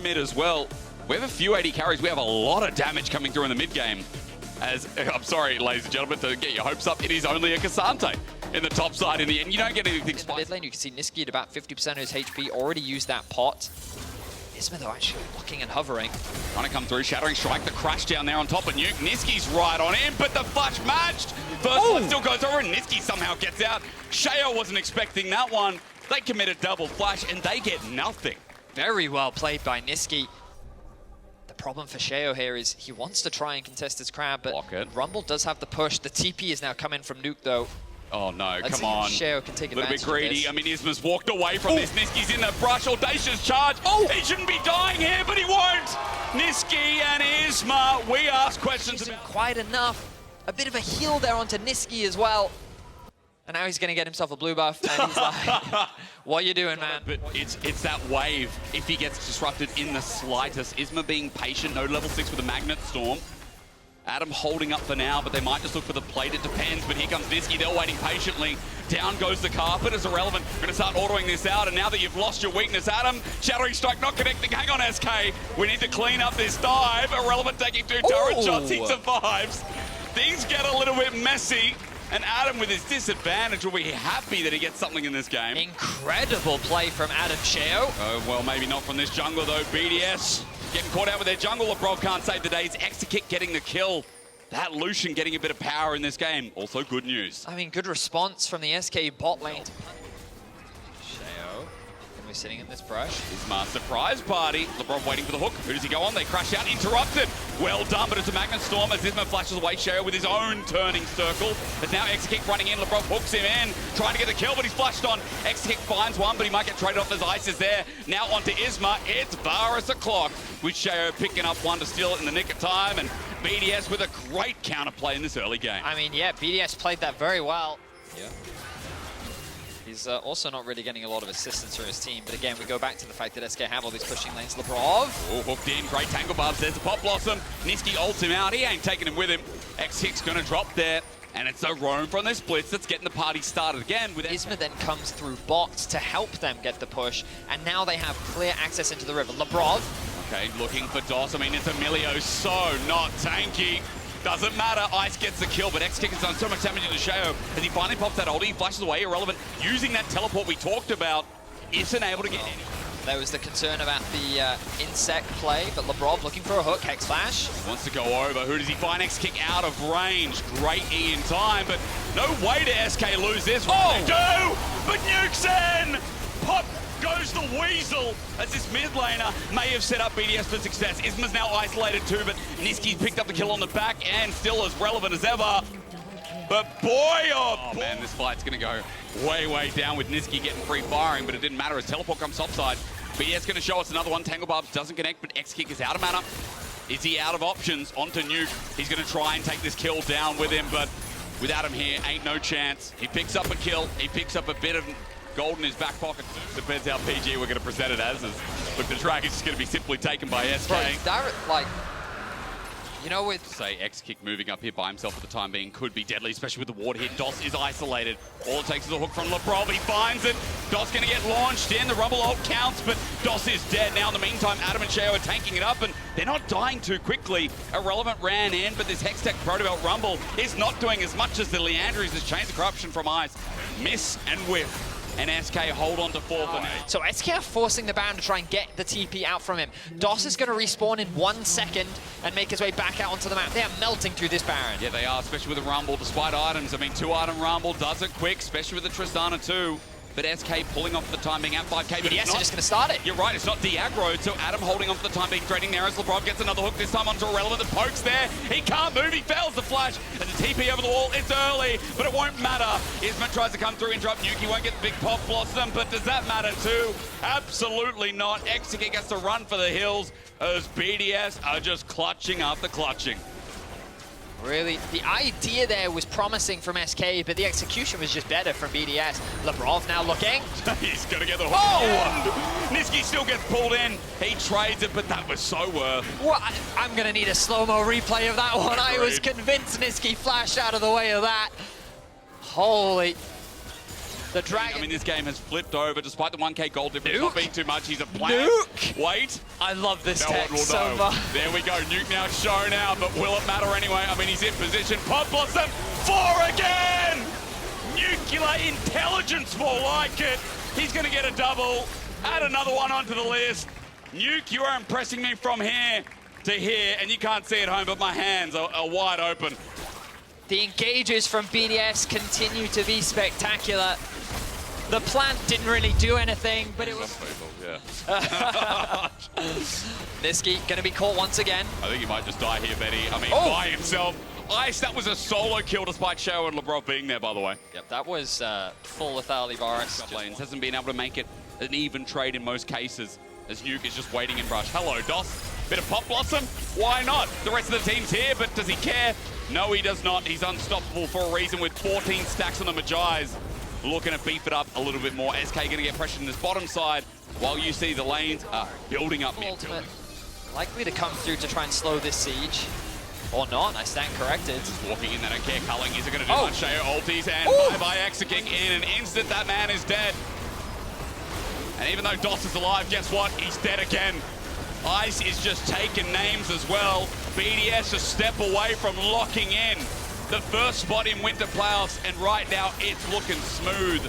mid as well. We have a few AD carries. We have a lot of damage coming through in the mid game. As I'm sorry, ladies and gentlemen, to get your hopes up, it is only a Cassante in the top side in the end. You don't get anything. In the mid lane, you can see Niski at about 50% of his HP, already used that pot. Isma, though, actually looking and hovering. Trying to come through, Shattering Strike, the crash down there on top of Nuke. Niski's right on him, but the flash matched. First one still goes over, and Niski somehow gets out. Sheo wasn't expecting that one. They committed double flash, and they get nothing. Very well played by Niski. The problem for Sheo here is he wants to try and contest his crab, but Rumble does have the push. The TP is now coming from Nuke, though. Oh no, Let's come on. Sheo can take a little advantage bit greedy. of this. I mean, Isma's walked away from this. Niski's in the brush. Audacious charge. He shouldn't be dying here, but he won't. Niski and Isma, we ask questions Isn't about... quite enough. A bit of a heal there onto Niski as well. And now he's going to get himself a blue buff, and he's like, what are you doing, man? But it's that wave. If he gets disrupted in the slightest, Isma being patient, no level 6 with a Magnet Storm. Adam holding up for now, but they might just look for the plate. It depends, but here comes Niski. They're waiting patiently. Down goes the carpet. It's irrelevant. We're going to start ordering this out, and now that you've lost your weakness, Adam, Shattering Strike not connecting. Hang on, SK. We need to clean up this dive. Irrelevant taking 2 turret shots. He survives. Things get a little bit messy, and Adam, with his disadvantage, will be happy that he gets something in this game. Incredible play from Adam Sheo. Oh, well, maybe not from this jungler, though. BDS getting caught out with their jungle. LeBron can't save the day. It's Exekick getting the kill. That Lucian getting a bit of power in this game. Also good news. I mean, good response from the SK bot lane. Sheo, and we're sitting in this brush. Isma surprise party. LeBron waiting for the hook. Who does he go on? They crash out. Interrupted. Well done, but it's a Magnet Storm as Isma flashes away Sheo with his own turning circle. But now Exekick running in. LeBron hooks him in, trying to get the kill, but he's flashed on. Exekick finds one, but he might get traded off as Ice is there. Now onto Isma. It's Varus o'clock, with Sheo picking up one to steal it in the nick of time, and BDS with a great counterplay in this early game. I mean, yeah, BDS played that very well. Yeah. He's also not really getting a lot of assistance from his team, but again, we go back to the fact that SK have all these pushing lanes. Lebrov. Oh, hooked in, great tangle barbs. There's the Pop Blossom. Niski ults him out. He ain't taking him with him. X6 gonna drop there, and it's a roam from this blitz that's getting the party started again. With Isma then comes through bots to help them get the push, and now they have clear access into the river. Lebrov. Okay, looking for DOS. I mean, it's Emilio, so not tanky. Doesn't matter, Ice gets the kill, but X-Kick has done so much damage into Sheo as he finally pops that ulti, flashes away, irrelevant, using that teleport we talked about, isn't able to get any. There was the concern about the insect play, but Lebrov looking for a hook, Hex Flash. Wants to go over, who does he find? X-Kick out of range, great E in time, but no way to SK lose this one. They do, but Nuke's in! Pop goes the Weasel as this mid laner may have set up BDS for success. Isma's now isolated too, but Niski's picked up the kill on the back and still as relevant as ever. But boy, oh boy. Man, this fight's gonna go way, way down with Niski getting free firing, but it didn't matter as teleport comes topside. BDS gonna show us another one. Tangle Barbs doesn't connect, but X-Kick is out of mana. Is he out of options? Onto Nuke. He's gonna try and take this kill down with him, but without him here, ain't no chance. He picks up a kill. He picks up a bit of gold in his back pocket. Depends how PG we're going to present it as. Look, the track is just going to be simply taken by SK. Bro, that, like, you know, with... Say, X-Kick moving up here by himself for the time being could be deadly, especially with the ward hit. DOS is isolated. All it takes is a hook from Lebrov. He finds it. DOS going to get launched in. The Rumble ult counts, but DOS is dead. Now, in the meantime, Adam and Sheo are tanking it up, and they're not dying too quickly. Irrelevant ran in, but this Hextech Protobelt Rumble is not doing as much as the Leandries. This Chains of Corruption from Ice. Miss and whiff. And SK hold on to 4 for now. So SK are forcing the Baron to try and get the TP out from him. DOS is going to respawn in 1 second and make his way back out onto the map. They are melting through this Baron. Yeah, they are, especially with the Rumble, despite items. I mean, 2-item Rumble does it quick, especially with the Tristana too. But SK pulling off for the time being at 5k. But yes, they're just going to start it. You're right, it's not de-aggroed, so Adam holding on for the time being, trading there as Lebrov gets another hook, this time onto Irrelevant. The poke's there, he can't move, he fails the flash, and the TP over the wall, it's early, but it won't matter. Isma tries to come through, interrupt Nuke, he won't get the big pop blossom, but does that matter too? Absolutely not. Exekick has to run for the hills as BDS are just clutching after clutching. Really, the idea there was promising from SK, but the execution was just better from BDS. Lebrov now looking. He's going to get the hook. Oh! Niski still gets pulled in. He trades it, but that was so worth. What? I'm going to need a slow-mo replay of that one. I was convinced Niski flashed out of the way of that. Holy. The Dragon. I mean, this game has flipped over despite the 1k gold difference not being too much. He's a player. Nuke. Wait. I love this No tech one will so know. much. There we go. Nuke now shown out, but will it matter anyway? I mean, he's in position. Pop Blossom 4 again. Nuclear intelligence, more like it. He's going to get a double. Add another one onto the list. Nuke, you are impressing me from here to here, and you can't see it home, but my hands are wide open. The engages from BDS continue to be spectacular. The plant didn't really do anything, but it was... Niski going to be caught once again. I think he might just die here, Betty. I mean, by himself. Ice, that was a solo kill despite Shao and Lebrov being there, by the way. Yep, that was full lethality virus. Lanes hasn't been able to make it an even trade in most cases, as Nuke is just waiting in brush. Hello, DOS. Bit of Pop Blossom? Why not? The rest of the team's here, but does he care? No, he does not. He's unstoppable for a reason with 14 stacks on the Magi's. Looking to beef it up a little bit more. SK going to get pressured in this bottom side, while you see the lanes are building up midfield. Likely to come through to try and slow this siege. Or not, I stand corrected. Just walking in, they don't care. Culling isn't going to do much. Shao ulties, and bye-bye Exeking in an instant. That man is dead. And even though DOS is alive, guess what? He's dead again. Ice is just taking names as well. BDS a step away from locking in the first spot in winter playoffs, and right now it's looking smooth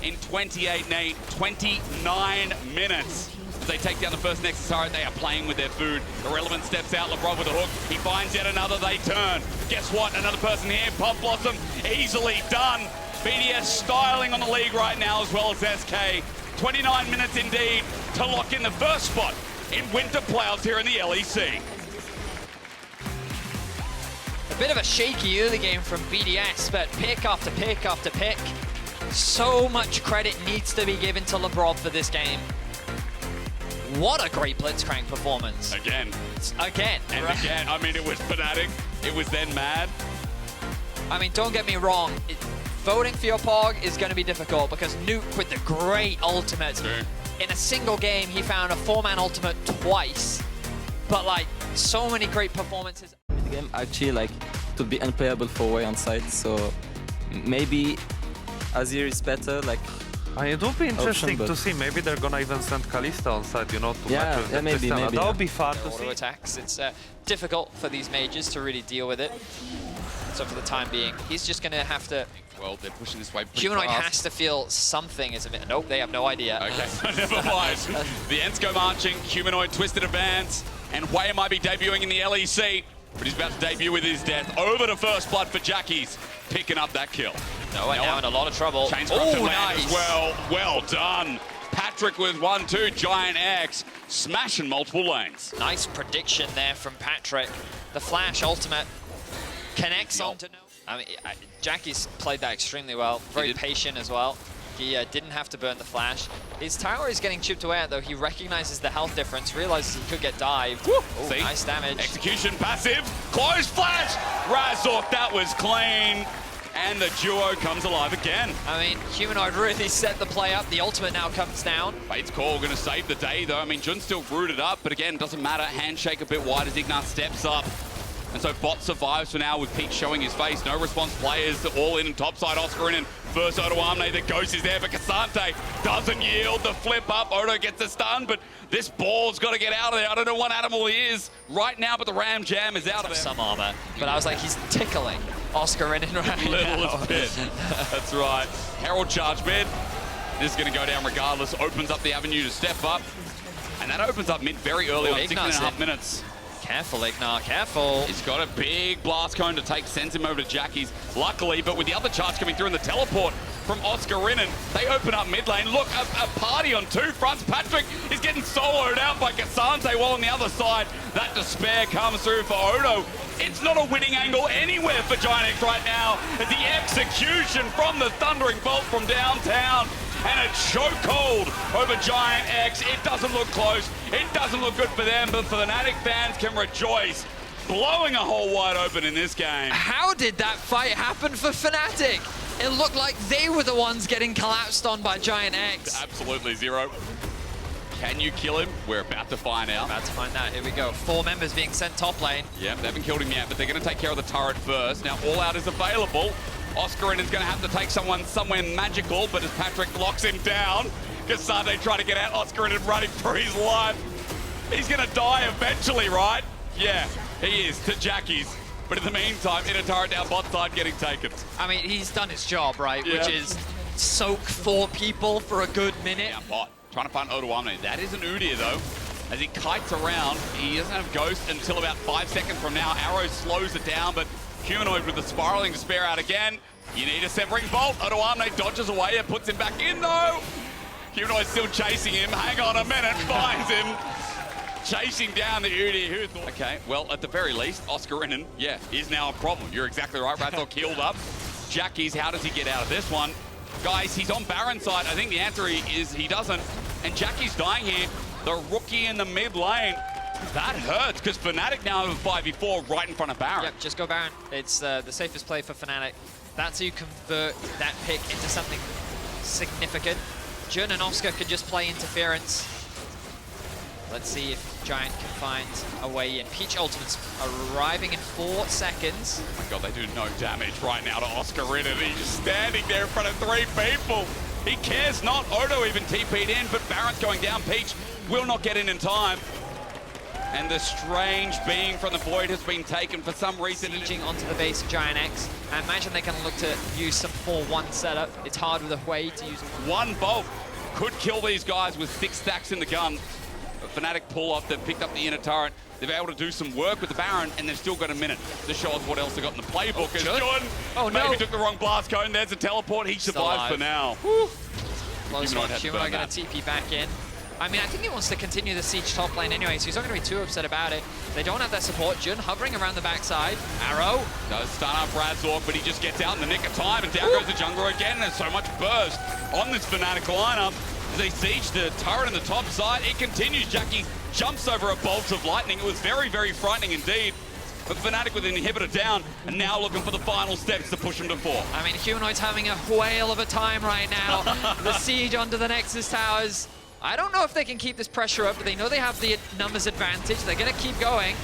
in 29 minutes. As they take down the first Nexus turret, they are playing with their food. Irrelevant steps out, Lebrov with a hook. He finds yet another, they turn. Guess what? Another person here, Pop Blossom, easily done. BDS styling on the league right now, as well as SK. 29 minutes indeed to lock in the first spot in winter playoffs here in the LEC. A bit of a shaky early game from BDS, but pick after pick after pick. So much credit needs to be given to Lebrov for this game. What a great Blitzcrank performance. Again. Again. And again. I mean, it was Fnatic. It was then Mad. I mean, don't get me wrong. Voting for your Pog is going to be difficult because Nuke with the great ultimate. True. In a single game, he found a 4-man ultimate twice. But, like, so many great performances. The game actually, like, it would be unplayable for Way on site, so maybe Azir is better, like... It would be interesting option, to see. Maybe they're gonna even send Kalista on side, you know, to match with the maybe, Tristana. That would be fun to Auto see. attacks. It's difficult for these mages to really deal with it. So for the time being, he's just going to have to... Well, they're pushing this way pretty Humanoid fast. has to feel something as a bit. Nope, they have no idea. Okay, so never mind. The Ensko marching, Humanoid twisted advance, and Way might be debuting in the LEC, but he's about to debut with his death. Over to first blood for Jackies, picking up that kill. No, and now in a lot of trouble. Oh, nice. As well. Well done. Patrick with 1-2, Giant X, smashing multiple lanes. Nice prediction there from Patrick. The flash ultimate connects onto... I mean, Jackie's played that extremely well. Very patient as well. He didn't have to burn the flash. His tower is getting chipped away at, though. He recognizes the health difference, realizes he could get dived. Ooh, nice damage. Execution passive, close flash. Razork, that was clean. And the duo comes alive again. I mean, Humanoid really set the play up. The ultimate now comes down. Bates call going to save the day, though. I mean, Jun's still rooted up, but again, doesn't matter. Handshake a bit wide as Ignat steps up. And so Bot survives for now with Pete showing his face. No response players, all in and topside. Oscar in and first Odo Amne. The ghost is there, but Cassante doesn't yield. The flip up, Odo gets a stun, but this ball's got to get out of there. I don't know what animal he is right now, but the Ram Jam is out of there. Some armor, but I was like, he's tickling Oscar in and right Littlest bit. That's right. Herald charge mid. This is going to go down regardless. Opens up the avenue to step up. And that opens up mid very early on, 6.5 minutes. Careful, Ignar, careful. He's got a big blast cone to take, sends him over to Jackie's. Luckily, but with the other charge coming through in the teleport from Oscar Rinnan, they open up mid lane. Look, a party on two fronts. Patrick is getting soloed out by Cassante, while on the other side, that despair comes through for Odo. It's not a winning angle anywhere for Giant X right now. The execution from the Thundering Bolt from downtown. And a chokehold over Giant X. It doesn't look close. It doesn't look good for them, but Fnatic fans can rejoice. Blowing a hole wide open in this game. How did that fight happen for Fnatic? It looked like they were the ones getting collapsed on by Giant X. Absolutely, Zero. Can you kill him? We're about to find out. About to find out. Here we go. 4 members being sent top lane. Yep, they haven't killed him yet, but they're going to take care of the turret first. Now, All Out is available. Oscarinen's going to have to take someone somewhere magical, but as Patrick locks him down, Cassante trying to get out, Oscarinen running for his life. He's going to die eventually, right? Yeah, he is, to Jackie's. But in the meantime, in a turret down bot side getting taken. I mean, he's done his job, right? Yeah. Which is soak 4 people for a good minute. Yeah, bot. Trying to find Odoamne. That is an Udyr, though. As he kites around, he doesn't have Ghost until about 5 seconds from now. Arrow slows it down, but Humanoid with the spiraling despair out again. You need a severing bolt. Odoamne dodges away. It puts him back in, though. Humanoid still chasing him. Hang on a minute. Finds him. Chasing down the Udyr. Okay, well, at the very least, Oscarinen, yeah, is now a problem. You're exactly right. Razork healed up. Jackie's, how does he get out of this one? Guys, he's on Baron side. I think the answer is he doesn't. And Jackie's dying here. The rookie in the mid lane. That hurts, because Fnatic now have a 5v4 right in front of Baron. Yep, just go Baron. It's the safest play for Fnatic. That's how you convert that pick into something significant. Jun and Oscar can just play interference. Let's see if Giant can find a way in. Peach ultimate's arriving in 4 seconds. Oh my god, they do no damage right now to Oscarinen. He's just standing there in front of 3 people. He cares not. Odo even TP'd in, but Baron's going down. Peach will not get in time. And the strange being from the Void has been taken for some reason. Sieging onto the base of Giant X. I imagine they can look to use some 4-1 setup. It's hard with a way to use one bolt. Could kill these guys with 6 stacks in the gun. Fnatic pull off, they've picked up the inner turret. They've been able to do some work with the Baron, and they've still got a minute to show us what else they got in the playbook. As Jun maybe took the wrong blast cone. There's a teleport. He survives for now. Close one. Humanoid going to TP back in. I mean, I think he wants to continue the siege top lane anyway, so he's not going to be too upset about it. They don't have that support. Jun hovering around the backside. Arrow does stun up Razork, but he just gets out in the nick of time, and down goes the jungler again. There's so much burst on this Fnatic lineup. As they siege the turret on the top side, it continues. Jackie jumps over a bolt of lightning. It was very, very frightening indeed. But Fnatic with an inhibitor down, and now looking for the final steps to push him to 4. I mean, Humanoid's having a whale of a time right now. The siege onto the Nexus towers. I don't know if they can keep this pressure up, but they know they have the numbers advantage. They're going to keep going.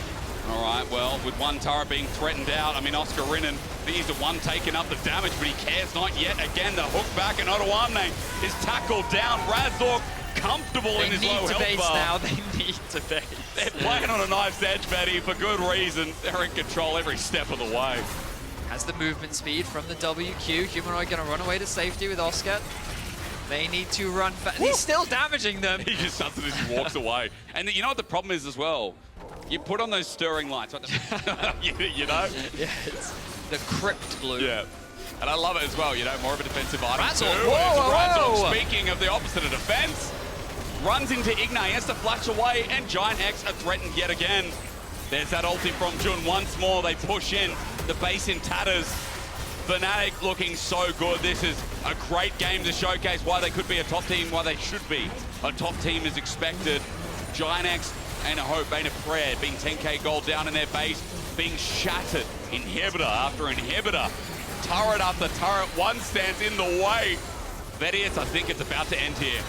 All right, well, with one turret being threatened out, I mean, Oscarinen, he's the one taking up the damage, but he cares not yet. Again, the hook back, and Odoamne is tackled down. Razork comfortable in his low health bar. Now. They need to base. They're playing on a knife's edge, Betty, for good reason. They're in control every step of the way. Has the movement speed from the WQ. Humanoid going to run away to safety with Oscar. They need to run fast. He's still damaging them. He just does it as he walks away. And you know what the problem is as well? You put on those stirring lights. you know? Yeah, it's the crypt blue. Yeah. And I love it as well, you know, more of a defensive item Razork. too. Whoa. Speaking of the opposite of defense, runs into Ignite, has to flash away, and Giant X are threatened yet again. There's that ulti from Jun once more. They push in, the base in tatters. Fnatic looking so good. This is a great game to showcase why they could be a top team, why they should be a top team as expected. Giant X and a hope, ain't a prayer, being 10k gold down in their base, being shattered, inhibitor after inhibitor, turret after turret, one stands in the way. Vedius, I think it's about to end here.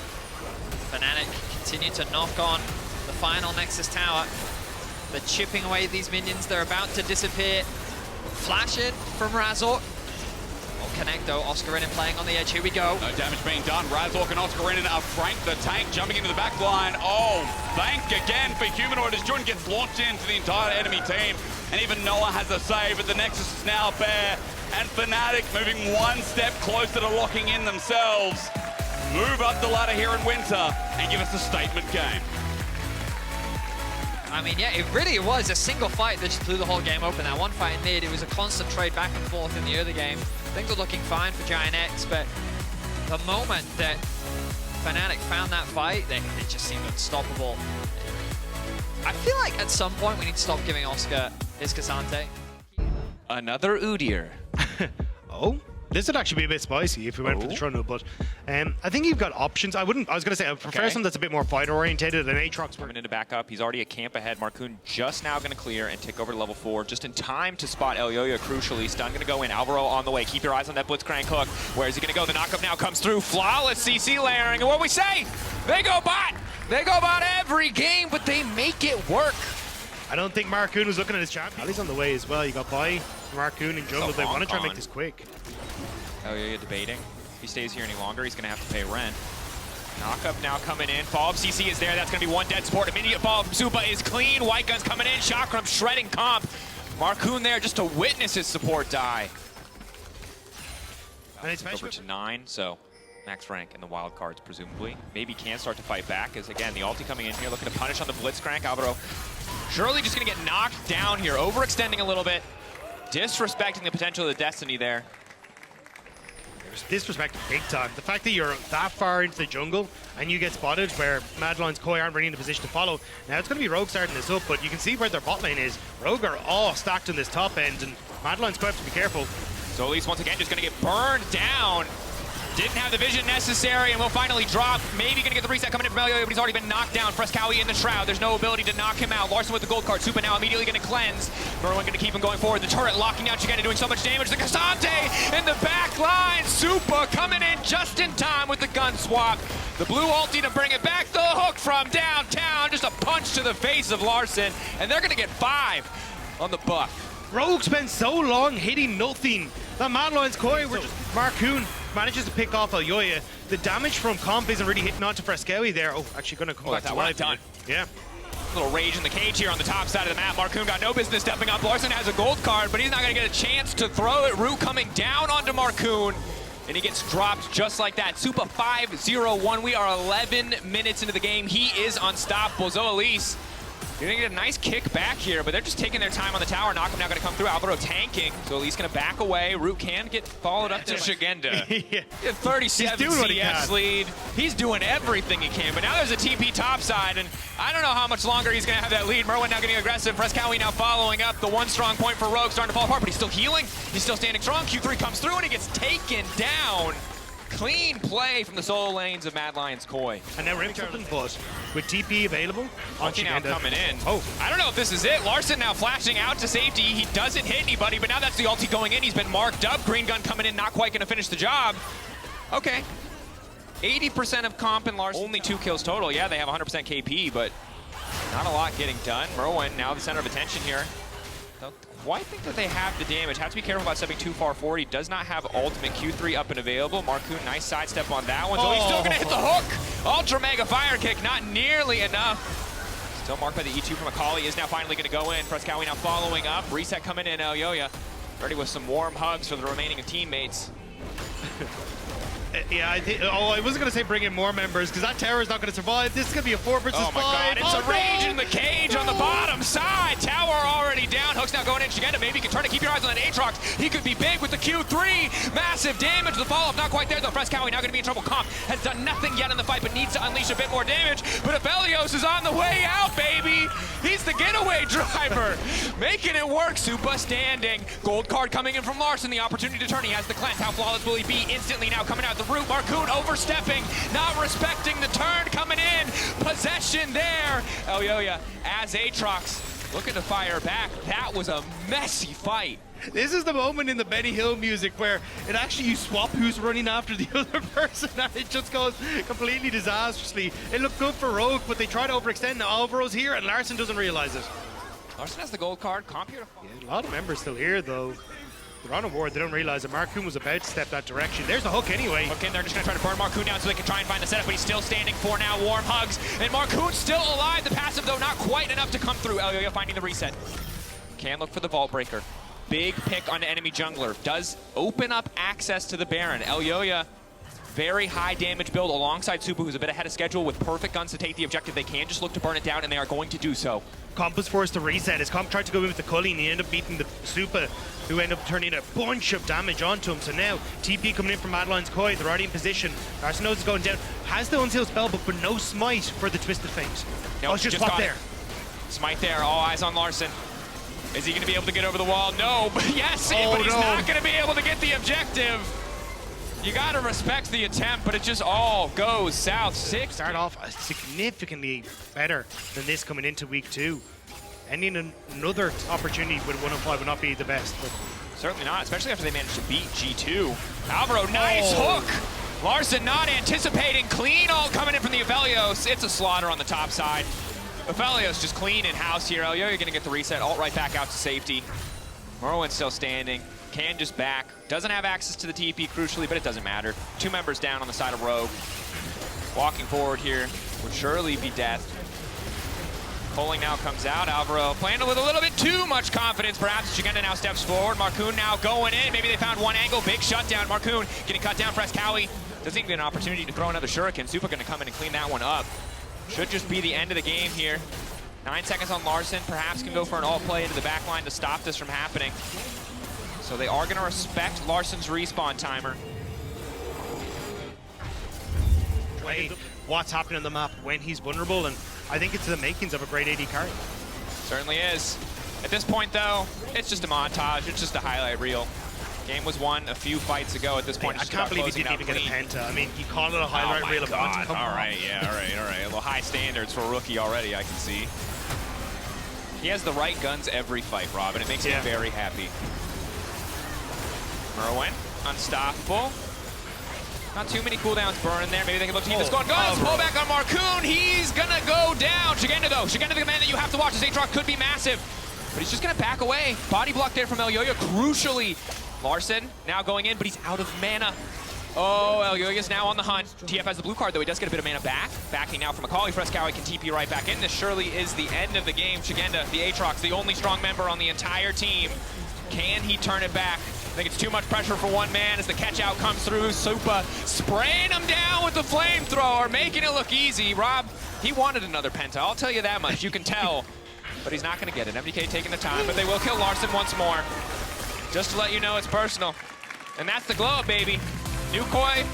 Fnatic continue to knock on the final Nexus tower. They're chipping away these minions. They're about to disappear. Flash in from Razork. Connect though, Oscarinen playing on the edge, here we go. No damage being done, Razork and Oscarinen are Frank the tank jumping into the back line. Oh, thank again for Humanoid as Jun gets launched into the entire enemy team. And even Noah has a save, but the Nexus is now bare. And Fnatic moving one step closer to locking in themselves. Move up the ladder here in winter and give us a statement game. I mean, yeah, it really was a single fight that just blew the whole game open. That one fight in mid, it was a constant trade back and forth in the early game. Things were looking fine for Giant X, but the moment that Fnatic found that fight, they just seemed unstoppable. I feel like at some point we need to stop giving Oscar his Cassante. Another Udyr. Oh, this would actually be a bit spicy if we went for the Trundle, but I think you've got options. I was going to say, I prefer something that's a bit more fighter-orientated, and Aatrox Coming in to back up. He's already a camp ahead. Marcoon just now going to clear and take over to level 4, just in time to spot Elyoya crucially. Stun going to go in. Alvaro on the way. Keep your eyes on that Blitzcrank hook. Where is he going to go? The knockup now comes through. Flawless CC layering. And what we say? They go bot. They go bot every game, but they make it work. I don't think Marcoon was looking at his champ. Ali's on the way as well. You got Bai. Marcoon in jungle. They want to try and make this quick. Oh, yeah, debating. If he stays here any longer, he's going to have to pay rent. Knockup now coming in. Follow-up CC is there. That's going to be one dead support. Immediate follow-up from Supa is clean. White Gun's coming in. Chakram shredding comp. Marcoon there just to witness his support die. And it's Over to 9, so max rank in the wild cards, presumably. Maybe can start to fight back, as again, the ulti coming in here, looking to punish on the Blitzcrank. Alvaro surely just going to get knocked down here, overextending a little bit, disrespecting the potential of the Destiny there. Disrespected big time. The fact that you're that far into the jungle and you get spotted where Mad Lions Koi aren't really in a position to follow. Now it's going to be Rogue starting this up, but you can see where their bot lane is. Rogue are all stacked on this top end, and Mad Lions Koi have to be careful. So Elise once again just going to get burned down. Didn't have the vision necessary, and will finally drop. Maybe going to get the reset coming in from Elio, but he's already been knocked down. Frescowie in the Shroud. There's no ability to knock him out. Larson with the gold card. Supa now immediately going to cleanse. Merwin going to keep him going forward. The turret locking out Chigenda, doing so much damage. The Cassante in the back line. Supa coming in just in time with the gun swap. The blue ulti to bring it back. The hook from downtown. Just a punch to the face of Larson, and they're going to get 5 on the buff. Rogue spent so long hitting nothing that Mad Lions Koi were just... Marcoon manages to pick off Elyoya. The damage from comp isn't really hitting onto Frescowie there. Oh, actually going to come back to life. Done. Yeah. Little rage in the cage here on the top side of the map. Marcoon got no business stepping up. Larson has a gold card, but he's not going to get a chance to throw it. Root coming down onto Marcoon, and he gets dropped just like that. Supa 5-0-1. We are 11 minutes into the game. He is unstoppable. Zoelise, you're going to get a nice kick back here, but they're just taking their time on the tower. Knockup now going to come through. Alvaro tanking, so Zoelise going to back away. Root can get followed up to Chigenda. Yeah. 37 CS lead. He's doing everything he can, but now there's a TP topside, and I don't know how much longer he's going to have that lead. Merwin now getting aggressive. Frescowie now following up. The one strong point for Rogue starting to fall apart, but he's still healing. He's still standing strong. Q3 comes through, and he gets taken down. Clean play from the solo lanes of Mad Lions Koi. And now Rim's open, but with TP available on now Chigenda. coming in. Oh. I don't know if this is it. Larson now flashing out to safety. He doesn't hit anybody, but now that's the ulti going in. He's been marked up. Green gun coming in, not quite going to finish the job. Okay. 80% of comp and Larson. Only 2 kills total. Yeah, they have 100% KP, but not a lot getting done. Merwin now the center of attention here. Don't quite think that they have the damage. Have to be careful about stepping too far forward. He does not have ultimate. Q3 up and available. Marcoon, nice sidestep on that one. So he's still going to hit the hook. Ultra mega fire kick, not nearly enough. Still marked by the E2 from Akali. Is now finally going to go in. Frescowie now following up. Reset coming in. Elyoya ready with some warm hugs for the remaining teammates. Yeah, I wasn't going to say bring in more members because that tower is not going to survive. This is going to be a 4 versus 5. Oh my god, it's a rage in the cage on the bottom side. Tower already down. Hook's now going in. Chigenda, maybe you can try to keep your eyes on that Aatrox. He could be big with the Q3. Massive damage. The follow-up not quite there though. Frescowie now going to be in trouble. Comp has done nothing yet in the fight but needs to unleash a bit more damage. But Aphelios is on the way out, baby. He's the getaway driver. Making it work. Supa standing. Gold card coming in from Larson. The opportunity to turn. He has the cleanse. How flawless will he be? Instantly now coming out the root. Marcoon overstepping, not respecting the turn coming in. Possession there. Elyoya as Aatrox looking to fire back. That was a messy fight. This is the moment in the Benny Hill music where it actually you swap who's running after the other person and it just goes completely disastrously. It looked good for Rogue, but they try to overextend. Now Alvaro's here and Larson doesn't realize it. Larson has the gold card. Comp here to follow. Yeah, a lot of members still here though. They're on a ward, they don't realize that Marcoon was about to step that direction. There's the hook anyway. Hook in, they're just gonna try to burn Marcoon down so they can try and find the setup, but he's still standing for now. Warm hugs, and Marcoon still alive. The passive though, not quite enough to come through. Elyoya finding the reset. Can look for the Vault Breaker. Big pick on the enemy jungler. Does open up access to the Baron. Elyoya, very high damage build alongside Supa, who's a bit ahead of schedule with perfect guns to take the objective. They can just look to burn it down, and they are going to do so. Comp was forced to reset. His Comp tried to go in with the Cully, and he ended up beating the Supa, who ended up turning a bunch of damage onto him. So now, TP coming in from Mad Lions Koi. They're already in position. Larson knows is going down. Has the Unsealed Spellbook, but no Smite for the Twisted Fate. No, it's just there. Smite there, all eyes on Larson. Is he going to be able to get over the wall? No, but yes, but he's not going to be able to get the objective. You got to respect the attempt, but it just all goes south. Start off significantly better than this coming into week 2. Ending another opportunity with 105 would not be the best. But certainly not, especially after they managed to beat G2. Alvaro, nice hook. Larson not anticipating. Clean ult coming in from the Aphelios. It's a slaughter on the top side. Aphelios just clean in-house here. Elyoya, you're going to get the reset. Ult right back out to safety. Morrowind's still standing. Can just back. Doesn't have access to the TP, crucially, but it doesn't matter. 2 members down on the side of Rogue. Walking forward here would surely be death. Coling now comes out. Alvaro playing with a little bit too much confidence. Perhaps Shigenda now steps forward. Marcoon now going in. Maybe they found one angle. Big shutdown. Marcoon getting cut down. Frescowie doesn't even get an opportunity to throw another shuriken. Super going to come in and clean that one up. Should just be the end of the game here. 9 seconds on Larson. Perhaps can go for an all play into the back line to stop this from happening. So they are going to respect Larson's respawn timer. What's happening on the map when he's vulnerable, and I think it's the makings of a great AD carry. Certainly is. At this point, though, it's just a montage. It's just a highlight reel. Game was won a few fights ago at this point. I can't believe he didn't even get a penta. I mean, he called it a highlight reel. God. All right, yeah, all right. A little high standards for a rookie already, I can see. He has the right guns every fight, Rob, and it makes me very happy. Merwin, unstoppable. Not too many cooldowns burning there. Maybe they can look to keep this going. Guns, pull back on Marcoon. He's gonna go down. Shigenda, though. Shigenda, the man that you have to watch. His Aatrox could be massive, but he's just gonna back away. Body block there from Elyoya, crucially. Larson now going in, but he's out of mana. Oh, Elyoya's now on the hunt. TF has the blue card, though. He does get a bit of mana back. Backing now from Macaulay. Frescowie can TP right back in. This surely is the end of the game. Shigenda, the Aatrox, the only strong member on the entire team. Can he turn it back? I think it's too much pressure for one man as the catch out comes through. Supa spraying him down with the flamethrower, making it look easy. Rob, he wanted another penta. I'll tell you that much. You can tell. But he's not going to get it. MDK taking the time, but they will kill Larson once more. Just to let you know it's personal. And that's the glow up, baby. New Koi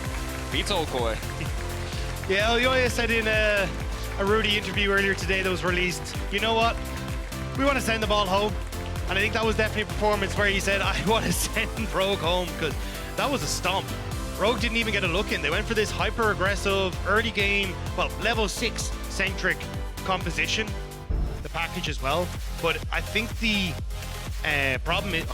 beats old Koi. Yeah, Elyoya said in a Rudy interview earlier today that was released, you know what? We want to send the ball home. And I think that was definitely a performance where he said, I want to send Rogue home, because that was a stomp. Rogue didn't even get a look in. They went for this hyper-aggressive, early game, well, level 6-centric composition, the package as well. But I think the problem is...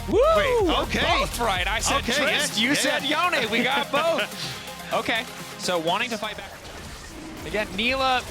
Woo! Wait, okay. Both right. I said Trist, you said Yone. We got both. Okay, so wanting to fight back. Again, Neela,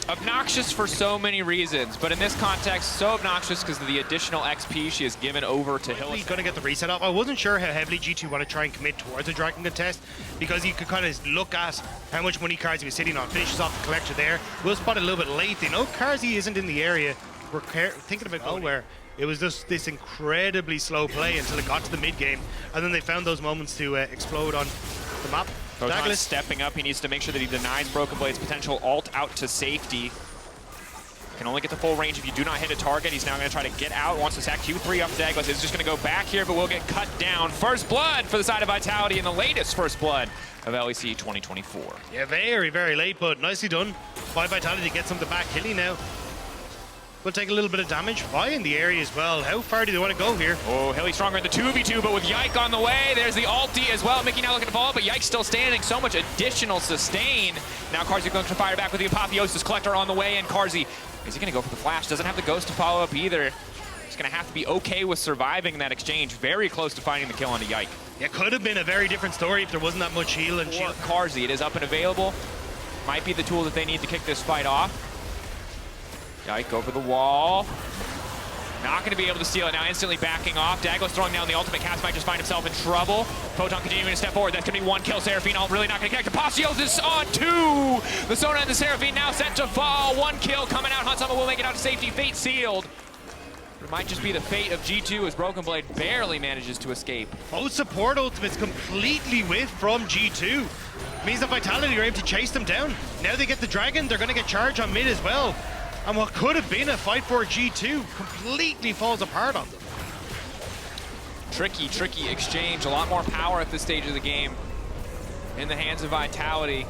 obnoxious for so many reasons, but in this context, so obnoxious because of the additional XP she has given over to Hill. He's going to get the reset off. I wasn't sure how heavily G2 want to try and commit towards a Dragon contest, because you could kind of look at how much money Carzzy was sitting on. Finishes off the collector there. We'll spot it a little bit late. They know Carzzy isn't in the area. We're thinking about nowhere. It was just this incredibly slow play until it got to the mid game, and then they found those moments to explode on the map. Douglas stepping up. He needs to make sure that he denies Broken Blade's potential ult out to safety. Can only get the full range if you do not hit a target. He's now going to try to get out. Wants to sack Q3 up. Douglas is just going to go back here, but will get cut down. First blood for the side of Vitality, and the latest first blood of LEC 2024. Yeah, very, very late, but nicely done by Vitality to get some of the back. Hilly now will take a little bit of damage. Vi in the area as well. How far do they want to go here? Oh, Hilly stronger in the 2v2, but with Yike on the way, there's the ulti as well. Mickey now looking to fall, but Yike's still standing. So much additional sustain. Now Carzzy going to fire back with the Apotheosis Collector on the way, and Carzzy, is he going to go for the flash? Doesn't have the Ghost to follow up either. He's going to have to be okay with surviving that exchange. Very close to finding the kill onto Yike. It could have been a very different story if there wasn't that much heal and shield. Carzzy, it is up and available. Might be the tool that they need to kick this fight off. Yike over the wall. Not going to be able to steal it now, instantly backing off. Dagos throwing down the ultimate. Cass might just find himself in trouble. Photon continuing to step forward. That's going to be one kill. Seraphine really not going to connect. Apotheosis on 2. The Sona and the Seraphine now set to fall. One kill coming out. Hunsama will make it out to safety. Fate sealed. It might just be the fate of G2 as Broken Blade barely manages to escape. Both support ultimates completely whiffed from G2. Means that Vitality are able to chase them down. Now they get the Dragon. They're going to get charged on mid as well. And what could have been a fight for G2 completely falls apart on them. Tricky, tricky exchange. A lot more power at this stage of the game in the hands of Vitality.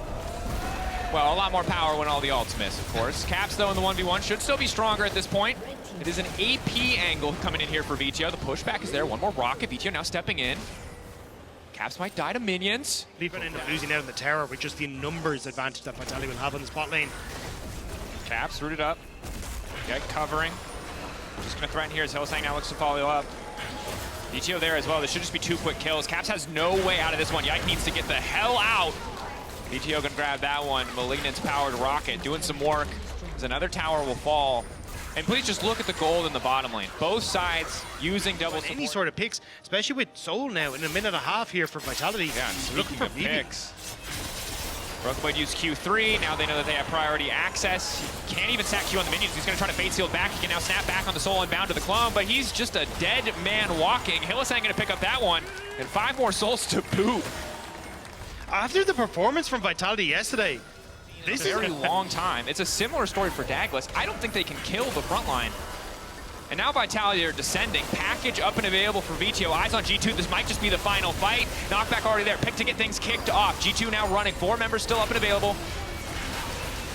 Well, a lot more power when all the ults miss, of course. Caps, though, in the 1v1 should still be stronger at this point. It is an AP angle coming in here for VTO. The pushback is there. One more rocket. VTO now stepping in. Caps might die to minions. Leaf end up losing out in the tower with just the numbers advantage that Vitality will have on the spot lane. Caps rooted up. Okay, covering. Just going to threaten here as Hillsang now looks to follow up. VTO there as well. This should just be 2 quick kills. Caps has no way out of this one. Yike needs to get the hell out. VTO can grab that one. Malignant's powered rocket doing some work as another tower will fall. And please just look at the gold in the bottom lane. Both sides using double support. Any sort of picks, especially with Soul now in a minute and a half here for Vitality. Yeah, looking for picks. Broken Blade used Q3. Now they know that they have priority access. He can't even stack Q on the minions. He's going to try to fade seal back. He can now snap back on the Soul and bound to the clone, but he's just a dead man walking. Hylissang going to pick up that one, and 5 more souls to boot. After the performance from Vitality yesterday, this is a very long time. It's a similar story for Dagda. I don't think they can kill the front line. And now Vitality are descending. Package up and available for VTO. Eyes on G2. This might just be the final fight. Knockback already there. Pick to get things kicked off. G2 now running. 4 members still up and available.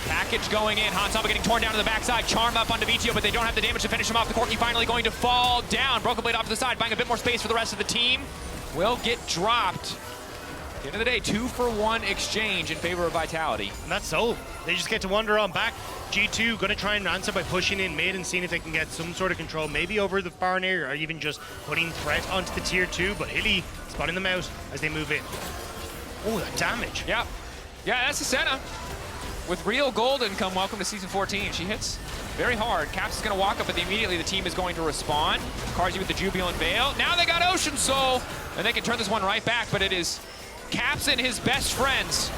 Package going in. Hansama getting torn down to the backside. Charm up onto VTO, but they don't have the damage to finish him off. The Corki finally going to fall down. Broken Blade off to the side, buying a bit more space for the rest of the team. Will get dropped. At the end of the day, 2-for-1 exchange in favor of Vitality. And that's Soul. They just get to wander on back. G2 going to try and answer by pushing in mid and seeing if they can get some sort of control, maybe over the far near, or even just putting threat onto the tier 2. But Hilly spotting them out as they move in. Oh, that damage. Yeah, that's the Senna. With real gold income, welcome to Season 14. She hits very hard. Caps is going to walk up, but immediately the team is going to respond. Carzy with the Jubilant Veil. Now they got Ocean Soul, and they can turn this one right back, but it is Caps and his best friends.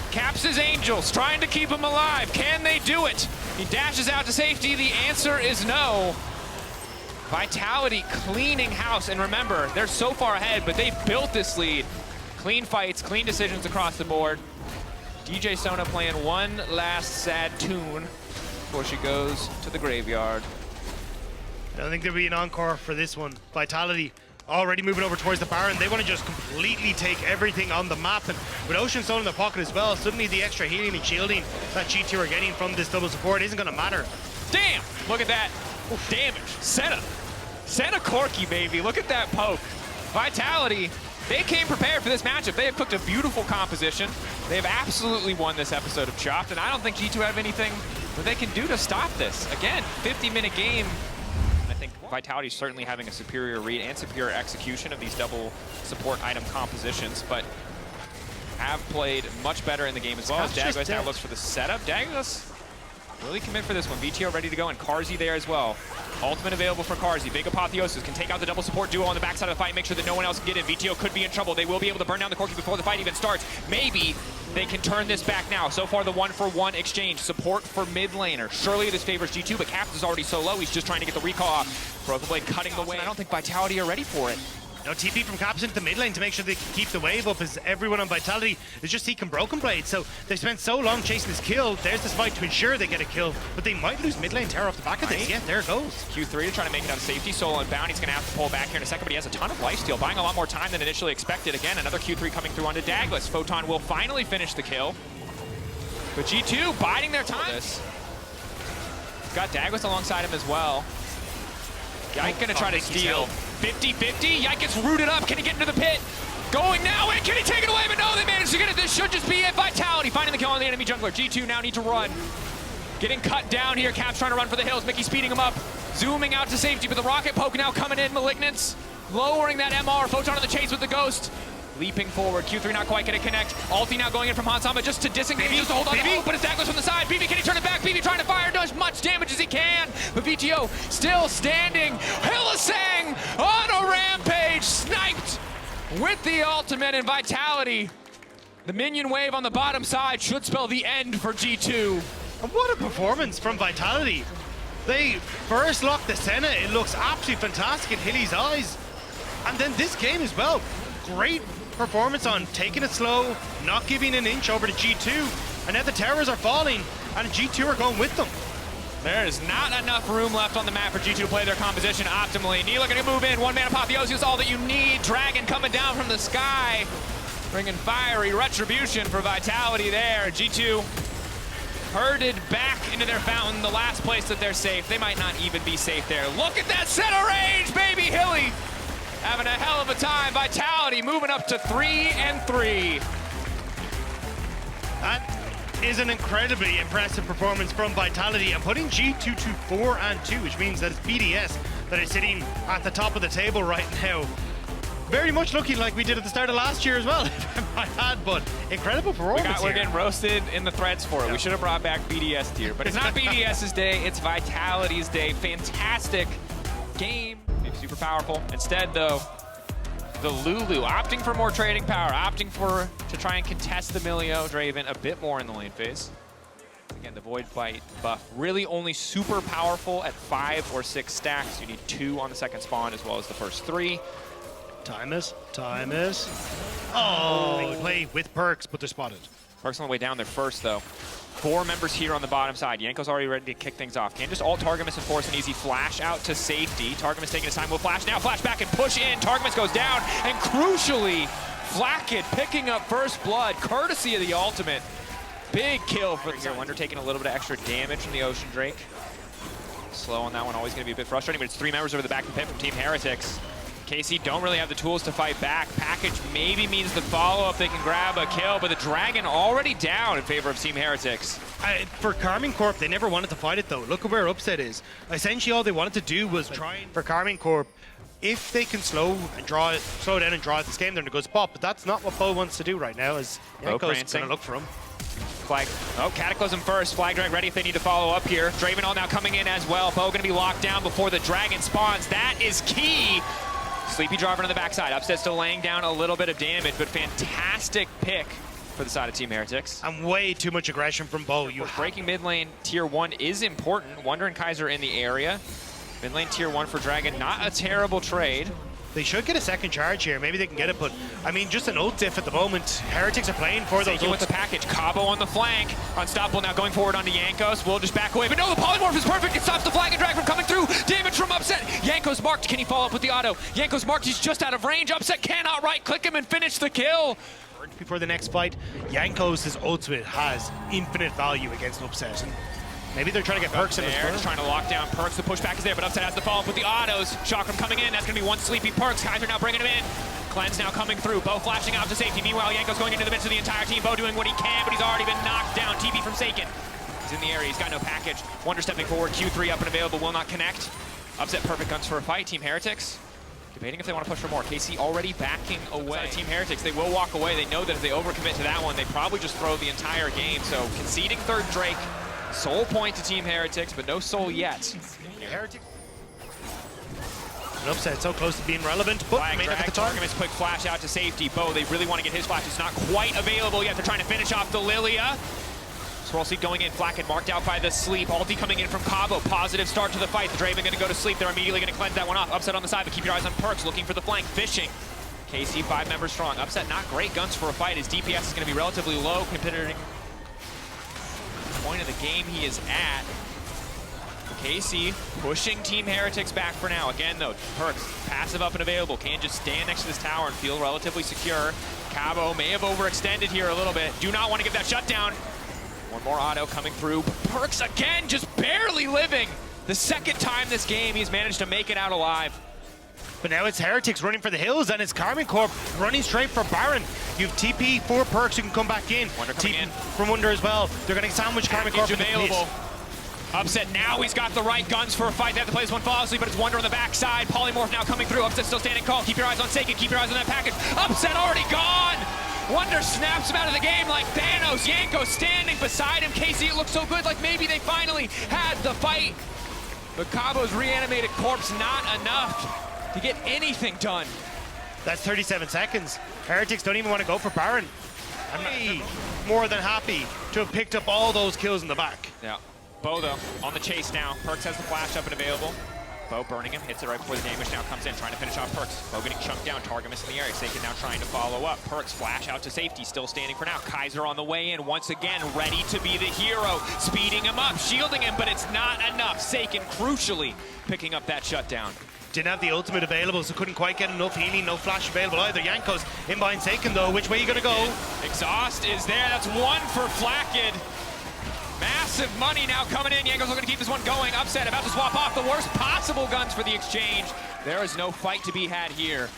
Caps' Angels trying to keep him alive. Can they do it? He dashes out to safety. The answer is no. Vitality cleaning house. And remember, they're so far ahead, but they've built this lead. Clean fights, clean decisions across the board. DJ Sona playing one last sad tune before she goes to the graveyard. I don't think there'll be an encore for this one. Vitality already moving over towards the Baron. They want to just completely take everything on the map, and with Ocean Soul in the pocket as well, suddenly the extra healing and shielding that G2 are getting from this double support isn't going to matter. Damn! Look at that. Damage. Senna Corki, baby. Look at that poke. Vitality, they came prepared for this matchup. They have cooked a beautiful composition. They have absolutely won this episode of Chopped, and I don't think G2 have anything that they can do to stop this. Again, 50-minute game. I think Vitality is certainly having a superior read and superior execution of these double support item compositions, but have played much better in the game as well. As Dagda now looks for the setup. Dagda's really commit for this one. VTO ready to go, and Carzy there as well. Ultimate available for Carzy. Big Apotheosis can take out the double support duo on the backside of the fight, make sure that no one else can get in. VTO could be in trouble. They will be able to burn down the Corki before the fight even starts. Maybe they can turn this back now. So far, the 1-for-1 exchange. Support for mid laner. Surely this favors G2, but Caps is already so low. He's just trying to get the recall off. Broken Blade cutting the way. I don't think Vitality are ready for it. No TP from Caps into the mid lane to make sure they can keep the wave up, as everyone on Vitality is just seeking Broken Blade. So they've spent so long chasing this kill. There's this fight to ensure they get a kill, but they might lose mid lane tower off the back of this. Yeah, there it goes. Q3 to try to make it out of safety. Soul unbound. He's going to have to pull back here in a second, but he has a ton of lifesteal, buying a lot more time than initially expected. Again, another Q3 coming through onto Dagda. Photon will finally finish the kill. But G2 biding their time. He's got Dagda alongside him as well. Yike going to try to steal. 50-50. Yike gets rooted up. Can he get into the pit? Going now, and can he take it away? But no, they managed to get it. This should just be it. Vitality finding the kill on the enemy jungler. G2 now need to run. Getting cut down here. Caps trying to run for the hills. Mickey speeding him up. Zooming out to safety, but the rocket poke now coming in. Malignance lowering that MR. Photon on the chase with the ghost. Leaping forward. Q3 not quite going to connect. Ulti now going in from Hansama just to disengage, just to hold on to hope, but it's Dagda from the side. BB, can he turn it back? BB trying to fire, does as much damage as he can, but VTO still standing. Hylissang on a rampage, sniped with the ultimate, and Vitality. The minion wave on the bottom side should spell the end for G2. And what a performance from Vitality. They first locked the Senna. It looks absolutely fantastic in Hilly's eyes. And then this game as well. Great performance on taking it slow, not giving an inch over to G2, and now the towers are falling, and G2 are going with them. There is not enough room left on the map for G2 to play their composition optimally. Neela gonna move in, one man Apotheosis, all that you need. Dragon coming down from the sky, bringing fiery retribution for Vitality there. G2 herded back into their fountain, the last place that they're safe. They might not even be safe there. Look at that center range, baby Hilly! Having a hell of a time. Vitality moving up to 3-3. That is an incredibly impressive performance from Vitality, and putting G2 to 4-2, which means that it's BDS that is sitting at the top of the table right now. very much looking like we did at the start of last year as well. I had, but incredible performance. We're getting roasted in the threads for it. We should have brought back BDS tier, but it's not BDS's day, it's Vitality's day. Fantastic game, maybe super powerful. Instead, though, the Lulu opting for more trading power, opting to try and contest the Milio Draven a bit more in the lane phase. Again, the Void Fight buff really only super powerful at 5 or 6 stacks. You need 2 on the second spawn as well as the first 3. Time is. Oh, they play with perks, but they're spotted. Perks on the way down there first, though. 4 members here on the bottom side. Yanko's already ready to kick things off. Can just ult Targamas and force an easy flash out to safety. Targamas taking his time, will flash now, flash back and push in. Targamas goes down, and crucially, Flakked picking up first blood, courtesy of the ultimate. Big kill for here. Wonder taking a little bit of extra damage from the Ocean Drake. Slow on that one, always going to be a bit frustrating, but it's 3 members over the back of the pit from Team Heretics. KC don't really have the tools to fight back. Package maybe means the follow-up. They can grab a kill, but the Dragon already down in favor of Team Heretics. For Karmine Corp, they never wanted to fight it, though. Look at where Upset is. Essentially, all they wanted to do was try. For Karmine Corp, if they can slow down and draw out this game, they're in a good spot. But that's not what Bo wants to do right now, as Yanko's going to look for him. Flag. Oh, Cataclysm first. Flag Drag ready if they need to follow up here. Dravenall now coming in as well. Bo going to be locked down before the Dragon spawns. That is key. Sleepy driver on the backside. Upset still laying down a little bit of damage, but fantastic pick for the side of Team Heretics. And way too much aggression from Bo. Breaking mid lane tier 1 is important. Wonder and Kaiser in the area. Mid lane tier 1 for Dragon. Not a terrible trade. They should get a second charge here. Maybe they can get it, but I mean, just an ult diff at the moment. Heretics are playing for those ults. With the package. Cabo on the flank. Unstoppable now going forward onto Jankos. We'll just back away. But no, the polymorph is perfect. It stops the flag and drag from coming through. Damage from Upset. Jankos marked. Can he follow up with the auto? Jankos marked. He's just out of range. Upset cannot right-click him and finish the kill. Before the next fight, Jankos' ultimate has infinite value against Upset. And maybe they're trying to get perks in as well. Just trying to lock down perks. The pushback is there, but Upset has to follow up with the autos. Chakram coming in. That's going to be one sleepy perks. Kaiser now bringing him in. Cleanse now coming through. Bo flashing out to safety. Meanwhile, Yanko's going into the midst of the entire team. Bo doing what he can, but he's already been knocked down. TP from Seiken. He's in the area. He's got no package. Wonder stepping forward. Q3 up and available. Will not connect. Upset perfect guns for a fight. Team Heretics debating if they want to push for more. KC already backing away. Team Heretics, they will walk away. They know that if they overcommit to that one, they probably just throw the entire game. So conceding third Drake. Soul point to Team Heretics, but no soul yet. Heretics. An Upset so close to being relevant, but may not get the target. Targamas quick flash out to safety. Bo, they really want to get his flash. It's not quite available yet. They're trying to finish off the Lilia. Swirl Seed going in, Flakked marked out by the sleep. Ulti coming in from Cabo. Positive start to the fight. The Draven going to go to sleep. They're immediately going to cleanse that one off. Upset on the side, but keep your eyes on perks. Looking for the flank, fishing. KC 5 members strong. Upset not great guns for a fight. His DPS is going to be relatively low considering point of the game he is at. KC pushing Team Heretics back for now. Again, though, perks passive up and available. Can just stand next to this tower and feel relatively secure. Cabo may have overextended here a little bit. Do not want to give that shutdown. One more auto coming through. Perks again, just barely living. The second time this game he's managed to make it out alive. But now it's Heretics running for the hills, and it's Karmine Corp running straight for Baron. You have TP, 4 perks, you can come back in. Wonder coming in. From Wonder as well. They're going to sandwich Karmine Corp available. Upset now, he's got the right guns for a fight. They have to play this one flawlessly, but it's Wonder on the backside. Polymorph now coming through. Upset still standing tall. Keep your eyes on Seiken. Keep your eyes on that package. Upset already gone. Wonder snaps him out of the game like Thanos. Yanko standing beside him. KC, it looks so good, like maybe they finally had the fight. But Cabo's reanimated corpse, not enough to get anything done. That's 37 seconds. Heretics don't even want to go for Baron. I'm more than happy to have picked up all those kills in the back. Yeah. Bo, though, on the chase now. Perks has the flash up and available. Bo burning him, hits it right before the damage now comes in, trying to finish off Perks. Bo getting chunked down, Targamas in the area. Seiken now trying to follow up. Perks flash out to safety, still standing for now. Kaiser on the way in, once again, ready to be the hero. Speeding him up, shielding him, but it's not enough. Seiken crucially picking up that shutdown. Didn't have the ultimate available, so couldn't quite get enough healing, no flash available either. Yanko's in behind Seiken though. Which way are you gonna go? Exhaust is there, that's one for Flakked. Massive money now coming in. Yanko's looking to keep this one going. Upset, about to swap off the worst possible guns for the exchange. There is no fight to be had here.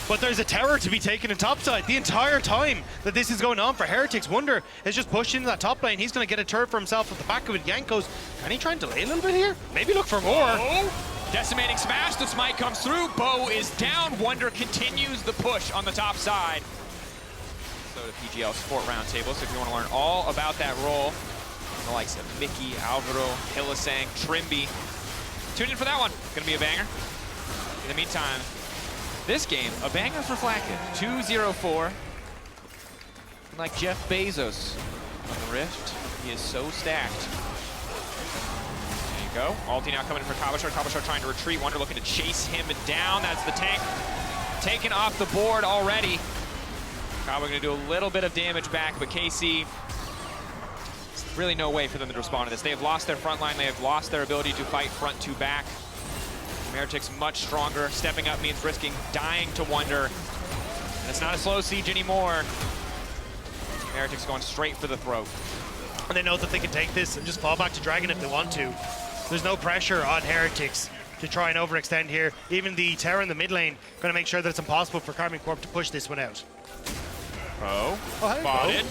But there's a tower to be taken in topside the entire time that this is going on for Heretics. Wonder is just pushed into that top lane. He's going to get a turret for himself at the back of it. Yanko's, can he try and delay a little bit here? Maybe look for more. Oh. Decimating smash, the smite comes through, Bo is down, Wonder continues the push on the top side. So to PGL Sport Roundtable, so if you want to learn all about that role, the likes of Mickey, Alvaro, Hillisang, Trimby, tune in for that one. Gonna be a banger. In the meantime, this game, a banger for Flacken. 2-0-4. Like Jeff Bezos on the Rift, he is so stacked. There you go. Ulti now coming in for Kabashar. Kabashar trying to retreat. Wonder looking to chase him down. That's the tank taken off the board already. Kaba gonna do a little bit of damage back, but KC, really no way for them to respond to this. They have lost their front line. They have lost their ability to fight front to back. Heretics much stronger. Stepping up means risking dying to Wonder. And it's not a slow siege anymore. Heretics going straight for the throat. And they know that they can take this and just fall back to Dragon if they want to. There's no pressure on Heretics to try and overextend here. Even the Terra in the mid lane going to make sure that it's impossible for Karmine Corp to push this one out. Spotted.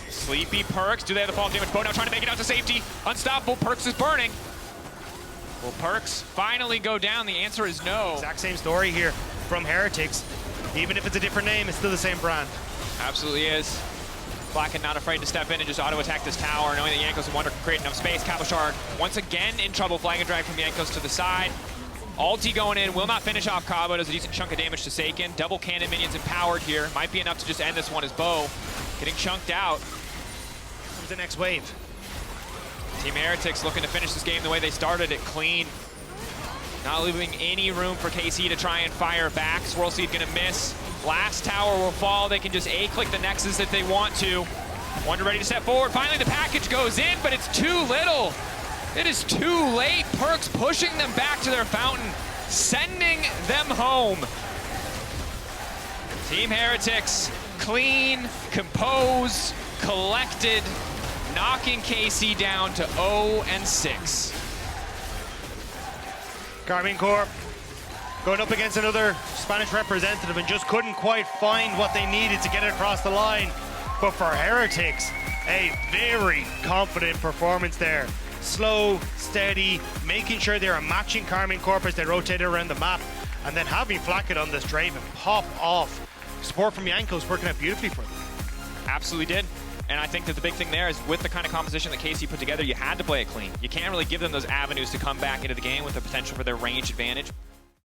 Sleepy Perks. Do they have the fall damage? Bo now trying to make it out to safety. Unstoppable. Perks is burning. Will Perks finally go down? The answer is no. Exact same story here from Heretics. Even if it's a different name, it's still the same brand. Absolutely is. Flacken not afraid to step in and just auto-attack this tower, knowing that Jankos and Wonder can create enough space. Kabashar once again in trouble. Flag and drag from Jankos to the side. Ulti going in, will not finish off Kaba. Does a decent chunk of damage to Seiken. Double cannon minions empowered here. Might be enough to just end this one as Bo getting chunked out. Who's the next wave? Team Heretics looking to finish this game the way they started it, clean. Not leaving any room for KC to try and fire back. Swirl Seed gonna miss. Last tower will fall. They can just A-click the Nexus if they want to. Wonder ready to step forward. Finally, the package goes in, but it's too little. It is too late. Perks pushing them back to their fountain, sending them home. Team Heretics, clean, composed, collected, knocking KC down to 0-6. Karmine Corp going up against another Spanish representative and just couldn't quite find what they needed to get it across the line. But for Heretics, a very confident performance there. Slow, steady, making sure they are matching Karmine Corp as they rotate around the map, and then having Flacken on this Draven pop off. Support from Jankos working out beautifully for them. Absolutely did. And I think that the big thing there is with the kind of composition that KC put together, you had to play it clean. You can't really give them those avenues to come back into the game with the potential for their range advantage.